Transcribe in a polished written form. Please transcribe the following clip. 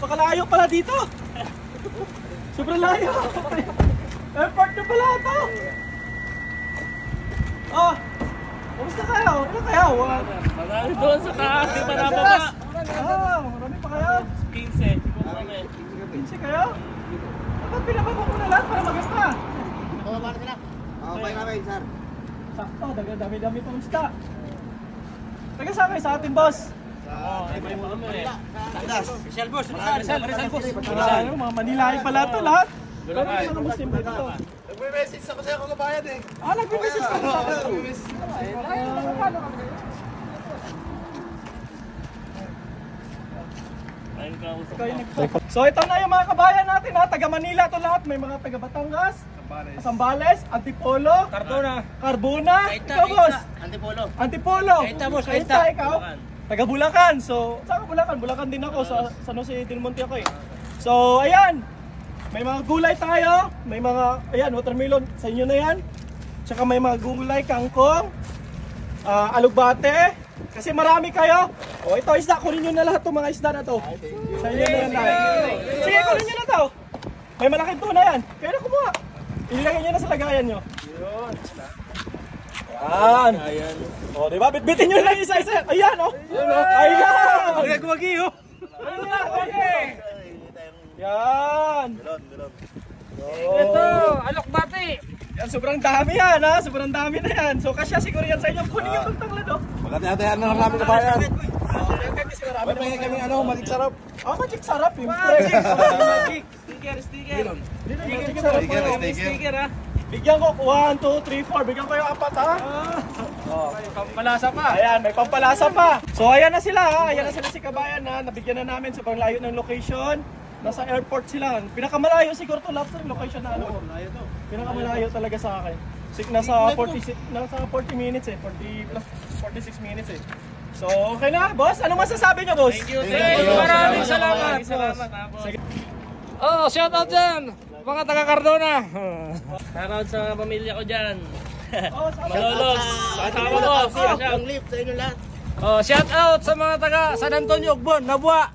napakalayo pala dito. Sobrang layo. Airport na pala ito. Oh, kamusta kayo? Ano kayo? Marami doon sa taas, di ba nababa? Marami pa kayo? 15, siguro kami. 15 kayo? Dapat pinababa ko na lahat para maganda. Bababa na sila. Okay namin, sir. Sakto, dami-dami pang isda. Taga saan kayo sa ating boss? Iba mo kami. Rizal boss, Rizal boss. Mga Manilahi pala ito lahat. Pero may mga Muslim dito. Nagme-message ako sa'yo kung kabayan eh. Nagme-message ka sa akin. So ito na yung mga kabayan natin ha. Taga Manila ito lahat. May mga taga Batangas, Sambales, Antipolo, Carbona. Ikaw boss? Antipolo. Kaita ikaw? Taga Bulacan. So saan ka Bulacan? Bulacan din ako. Sa San Jose del Monte ako eh. So ayan. May mga gulay tayo. May mga, ayan, watermelon. Sa inyo na yan. Tsaka may mga gulay, kangkong, alugbate. Kasi marami kayo. O ito isda, kunin nyo na lahat itong mga isda na to. Sa inyo na yan lahat. Sige, kunin nyo na to. May malaking tuna yan. Kaya na kumuha. Ilagay nyo na sa lagayan nyo. Ayan. O diba, bitbitin nyo lang isa-isa. Ayan o. Ayan. Ang nagwagi o. Ayan. Yan. Ito, alokbate. Yan, sobrang dami yan ha. Sobrang dami na yan. So kasya siguro yan sa inyo. Kunin yung tagtanglad o. Magkatiyatayan na lang namin kabayan. May kami magic sarap. Magic sarap yung Magic. Sticker. Sticker ha. Bigyan ko 1, 2, 3, 4. Bigyan ko yung 4 ha. Pampalasa pa. Ayan, may pampalasa pa. So ayan na sila ha. Ayan na sila si kabayan na. Nabigyan na namin sa panglayo ng location. Nasa airport sila. Pinakamalayo siguro to lobster location na ano. Pinakamalayo talaga sa akin. Nasa 40 minutes eh. 40 plus 46 minutes eh. So okay na, boss. Ano masasabi nyo, boss? Thank you. Maraming salamat. Shout out dyan. Mga taga Cardona. Shout out sa pamilya ko dyan. Malolos. Kasama ko. Ang lift sa inyo lahat. Shout out sa mga taga San Antonio, Ugbon, Nabua.